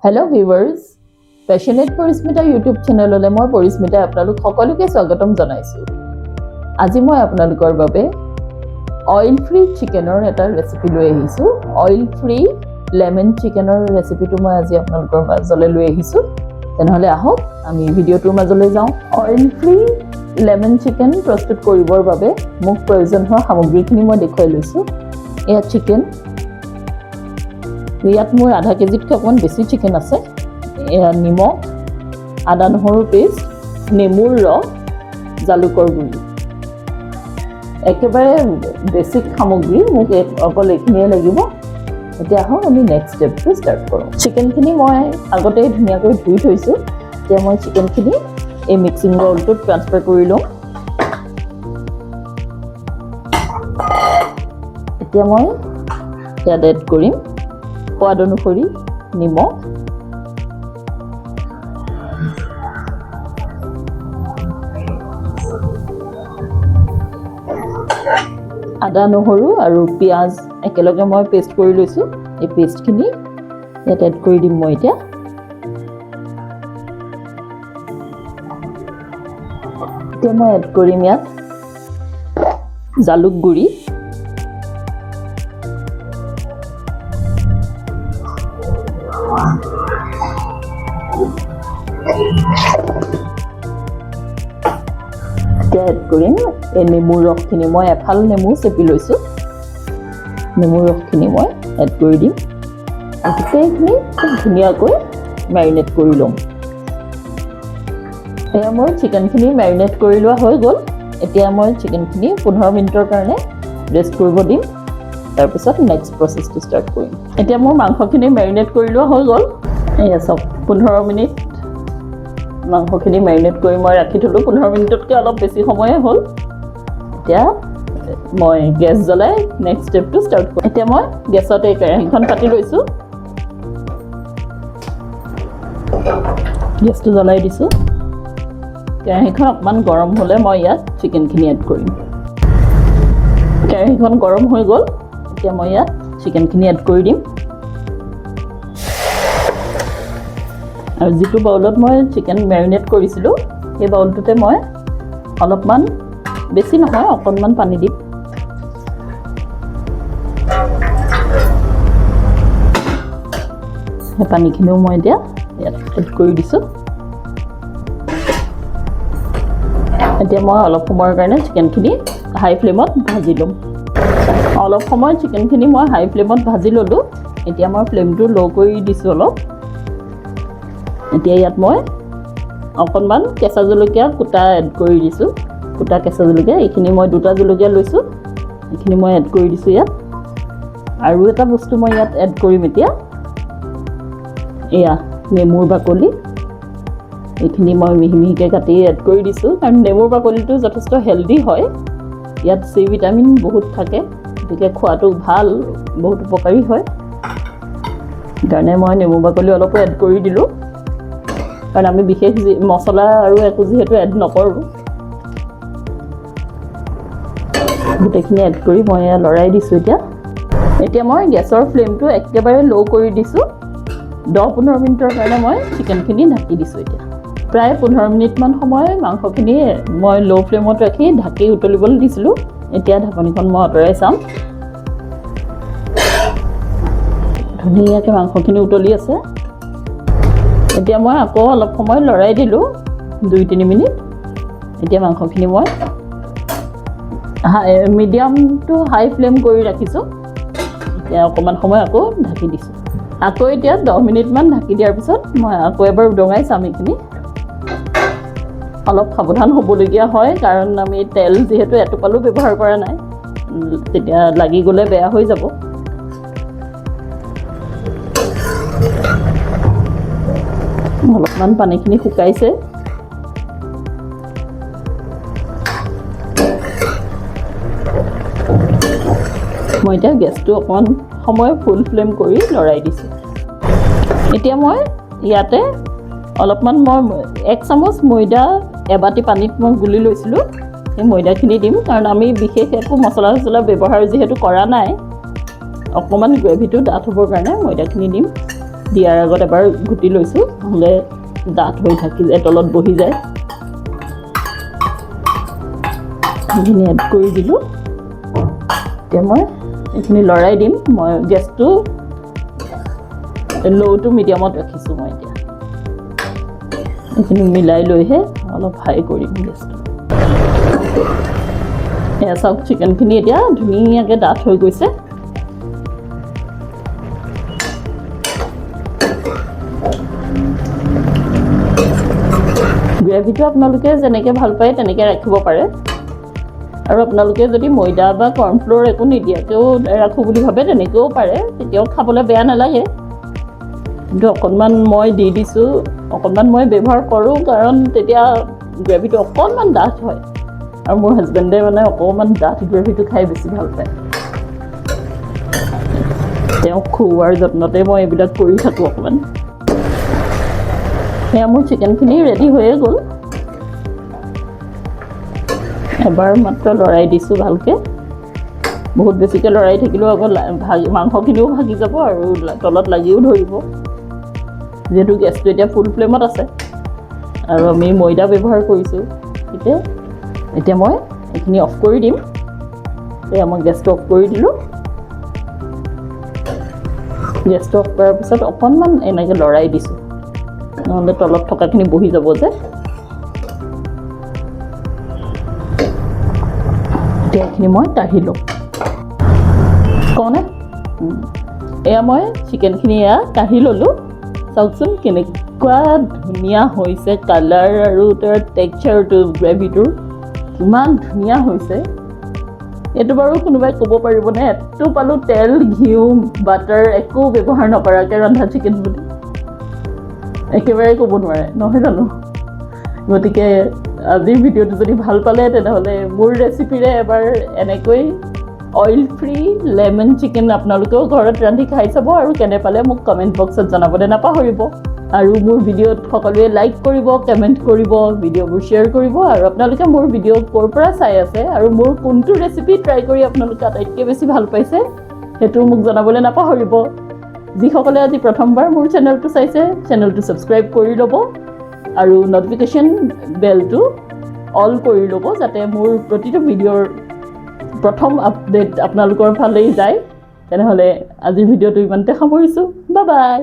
Hello viewers, Passionate Parismita YouTube channel ole moi Parismita apnalok সকলোকে স্বাগতম জনাইছো। আজি মই আপোনালোকৰ বাবে অইল ফ্ৰী চিকেনৰ এটা ৰেচিপি লৈ আহিছো। অইল ফ্ৰী লেমন চিকেনৰ ৰেচিপিটো মই আজি আপোনালোকৰ মাজলৈ লৈ আহিছো। তেনেহলে আহক আমি ভিডিঅ'টোৰ মাজলৈ যাওঁ। অইল ফ্ৰী লেমন চিকেন প্ৰস্তুত কৰিবৰ বাবে মোক প্ৰয়োজন হোৱা সামগ্ৰীখিনি মই দেখুৱাই লৈছো। এয়া চিকেন, ইয়াত মোৰ আধা কেজিতকৈ অকণমান বেছি চিকেন আছে। এয়া নিমখ, আদা নহৰু পেষ্ট, নেমুৰ ৰস, জালুকৰ গুড়ি। একেবাৰে বেছিক সামগ্ৰী, মোক অকল এইখিনিয়ে লাগিব। এতিয়া আহক আমি নেক্সট ষ্টেপটো ষ্টাৰ্ট কৰোঁ। চিকেনখিনি মই আগতে ধুনীয়াকৈ ধুই থৈছোঁ। এতিয়া মই চিকেনখিনি এই মিক্সিং বাউলটোত ট্ৰান্সফাৰ কৰি লওঁ। এতিয়া মই ইয়াত এড কৰিম সোৱাদ অনুসৰি নিমখ, আদা নহৰু আৰু পিঁয়াজ একেলগে মই পেষ্ট কৰি লৈছোঁ। এই পেষ্টখিনি ইয়াত এড কৰি দিম মই এতিয়া। এতিয়া মই এড কৰিম ইয়াত জালুক গুড়ি, এতিয়া এড কৰিম এই নেমুৰ ৰসখিনি। মই এফাল নেমু চেপি লৈছোঁ। নেমুৰ ৰসখিনি মই এড কৰি দিম আৰু গোটেইখিনি খুব ধুনীয়াকৈ মেৰিনেট কৰি ল'ম। এয়া মই চিকেনখিনি মেৰিনেট কৰি লোৱা হৈ গ'ল। এতিয়া মই চিকেনখিনি 15 মিনিটৰ কাৰণে ৰেষ্ট কৰিব দিম। তাৰপিছত নেক্সট প্ৰচেছটো ষ্টাৰ্ট কৰিম। এতিয়া মোৰ মাংসখিনি মেৰিনেট কৰি লোৱা হৈ গ'ল। এয়া চব 15 মিনিট মাংসখিনি মেৰিনেট কৰি মই ৰাখি থ'লোঁ। 15 মিনিটতকৈ অলপ বেছি সময়ে হ'ল। এতিয়া মই গেছ জ্বলাই নেক্সট ষ্টেপটো ষ্টাৰ্ট কৰিম। এতিয়া মই গেছত এই কেৰাহীখন পাতি লৈছোঁ। গেছটো জ্বলাই দিছোঁ। কেৰাহীখন অকণমান গৰম হ'লে মই ইয়াত চিকেনখিনি এড কৰিম। কেৰাহীখন গৰম হৈ গ'ল। এতিয়া মই ইয়াত চিকেনখিনি এড কৰি দিম। আৰু যিটো বাউলত মই চিকেন মেৰিনেট কৰিছিলোঁ সেই বাউলটোতে মই অলপমান, বেছি নহয় অকণমান পানী দিম। সেই পানীখিনিও মই এতিয়া ইয়াত এড কৰি দিছোঁ। এতিয়া মই অলপ সময়ৰ কাৰণে চিকেনখিনি হাই ফ্লেমত ভাজি ল'ম। অলপ সময় চিকেনখিনি মই হাই ফ্লেমত ভাজি ল'লোঁ। এতিয়া মই ফ্লেমটো ল' কৰি দিছোঁ অলপ। এতিয়া ইয়াত মই অকণমান কেঁচা জলকীয়া কুটা এড কৰি দিছোঁ। কুটা কেঁচা জলকীয়া, এইখিনি মই 2টা জলকীয়া লৈছোঁ। এইখিনি মই এড কৰি দিছোঁ ইয়াত। আৰু এটা বস্তু মই ইয়াত এড কৰিম এতিয়া, এয়া নেমুৰ বাকলি। এইখিনি মই মিহি মিহিকৈ কাটি এড কৰি দিছোঁ, কাৰণ নেমুৰ বাকলিটো যথেষ্ট হেল্ডি হয়। ইয়াত চি ভিটামিন বহুত থাকে, গতিকে খোৱাটো ভাল, বহুত উপকাৰী হয়। সেইকাৰণে মই নেমু বাকলি অলপো এড কৰি দিলোঁ, কাৰণ আমি বিশেষ মছলা আৰু একো যিহেতু এড নকৰোঁ। গোটেইখিনি এড কৰি মই লৰাই দিছোঁ। এতিয়া মই গেছৰ ফ্লেমটো একেবাৰে ল' কৰি দিছোঁ। 10-15 মিনিটৰ কাৰণে মই চিকেনখিনি ঢাকি দিছোঁ। এতিয়া প্ৰায় 15 মিনিটমান সময় মাংসখিনি মই ল' ফ্লেমত ৰাখি ঢাকি উতলিবলৈ দিছিলোঁ। এতিয়া ঢাকনিখন মই আঁতৰাই চাম। ধুনীয়াকৈ মাংসখিনি উতলি আছে। এতিয়া মই আকৌ অলপ সময় লৰাই দিলোঁ, 2-3 মিনিট। এতিয়া মাংসখিনি মই মিডিয়াম টু হাই ফ্লেম কৰি ৰাখিছোঁ। এতিয়া অকণমান সময় আকৌ ঢাকি দিছোঁ। আকৌ এতিয়া 10 মিনিটমান ঢাকি দিয়াৰ পিছত মই আকৌ এবাৰ উদঙাই চাম। এইখিনি অলপ সাৱধান হ'বলগীয়া হয়, কাৰণ আমি তেল যিহেতু এটোপালো ব্যৱহাৰ কৰা নাই, তেতিয়া লাগি গ'লে বেয়া হৈ যাব। অলপমান পানীখিনি শুকাইছে। মই এতিয়া গেছটো অকণমান সময় ফুল ফ্লেম কৰি লৰাই দিছোঁ। এতিয়া মই ইয়াতে অলপমান 1 চামুচ ময়দা এবাটি পানীত মই গুলি লৈছিলোঁ, সেই ময়দাখিনি দিম, কাৰণ আমি বিশেষ একো মছলা চছলা ব্যৱহাৰ যিহেতু কৰা নাই। অকণমান গ্ৰেভিটো ডাঠ হ'বৰ কাৰণে ময়দাখিনি দিম। দিয়াৰ আগত এবাৰ ঘুটি লৈছোঁ, নহ'লে ডাঠ হৈ থাকি যায়, তলত বহি যায়। এইখিনি এড কৰি দিলোঁ। এতিয়া মই এইখিনি লৰাই দিম। মই গেছটো ল' টু মিডিয়ামত ৰাখিছোঁ। মই এতিয়া এইখিনি মিলাই লৈহে অলপ হাই কৰিম গেছটো। এয়া চাওক, চিকেনখিনি এতিয়া ধুনীয়াকৈ ডাঠ হৈ গৈছে। গ্ৰেভিটো আপোনালোকে যেনেকৈ ভাল পায় তেনেকৈ ৰাখিব পাৰে, আৰু আপোনালোকে যদি ময়দা বা কৰ্ণফ্ল'ৰ একো নিদিয়াকৈও ৰাখোঁ বুলি ভাবে তেনেকৈও পাৰে, তেতিয়াও খাবলৈ বেয়া নালাগে। কিন্তু অকণমান মই দি দিছোঁ, অকণমান মই ব্যৱহাৰ কৰোঁ, কাৰণ তেতিয়া গ্ৰেভিটো অকণমান ডাঠ হয়, আৰু মোৰ হাজবেণ্ডে মানে অকণমান ডাঠ গ্ৰেভিটো খাই বেছি ভাল পায়। তেওঁক খুওৱাৰ যত্নতে মই এইবিলাক কৰি থাকোঁ অকণমান। সেয়া মোৰ চিকেনখিনি ৰেডি হৈয়ে গ'ল। এবাৰ মাত্ৰ লৰাই দিছোঁ ভালকৈ। বহুত বেছিকৈ লৰাই থাকিলেও আকৌ মাংসখিনিও ভাগি যাব আৰু তলত লাগিও ধৰিব, যিহেতু গেছটো এতিয়া ফুল ফ্লেমত আছে আৰু আমি ময়দা ব্যৱহাৰ কৰিছোঁ। এতিয়া মই এইখিনি অফ কৰি দিম। এয়া মই গেছটো অফ কৰি দিলোঁ। গেছটো অফ কৰাৰ পিছত অকণমান এনেকৈ লৰাই দিছোঁ, নহ'লে তলত থকাখিনি বহি যাব যে। এতিয়া এইখিনি মই কাঢ়ি লওঁ। কওঁনে? এয়া মই চিকেনখিনি এয়া কাঢ়ি ল'লোঁ। চাওকচোন কেনেকুৱা ধুনীয়া হৈছে কালাৰ আৰু তাৰ টেক্সচাৰটো, গ্ৰেভিটোৰ ইমান ধুনীয়া হৈছে। এইটো বাৰু কোনোবাই ক'ব পাৰিবনে এটোপালো তেল, ঘিউ, বাটাৰ একো ব্যৱহাৰ নকৰাকৈ ৰন্ধা চিকেন বুলি? একেবাৰে ক'ব নোৱাৰে, নহয় জানো? গতিকে আজিৰ ভিডিঅ'টো যদি ভাল পালে, তেনেহ'লে মোৰ ৰেচিপিৰে এবাৰ এনেকৈ অইল ফ্ৰী লেমন চিকেন আপোনালোকেও ঘৰত ৰান্ধি খাই চাব, আৰু কেনে পালে মোক কমেণ্ট বক্সত জনাবলৈ নাপাহৰিব। আৰু মোৰ ভিডিঅ'ত সকলোৱে লাইক কৰিব, কমেণ্ট কৰিব, ভিডিঅ'বোৰ শ্বেয়াৰ কৰিব। আৰু আপোনালোকে মোৰ ভিডিঅ' ক'ৰ পৰা চাই আছে আৰু মোৰ কোনটো ৰেচিপি ট্ৰাই কৰি আপোনালোকে আটাইতকৈ বেছি ভাল পাইছে, সেইটো মোক জনাবলৈ নাপাহৰিব। যিসকলে আজি প্ৰথমবাৰ মোৰ চেনেলটো চাইছে, চেনেলটো ছাবস্ক্ৰাইব কৰি ল'ব আৰু ন'টিফিকেশ্যন বেলটো অল কৰি ল'ব, যাতে মোৰ প্ৰতিটো ভিডিঅ'ৰ প্ৰথম আপডেট আপোনালোকৰ ফালেই যায়। তেনেহ'লে আজিৰ ভিডিঅ'টো ইমানতে সামৰিছোঁ। Bye bye.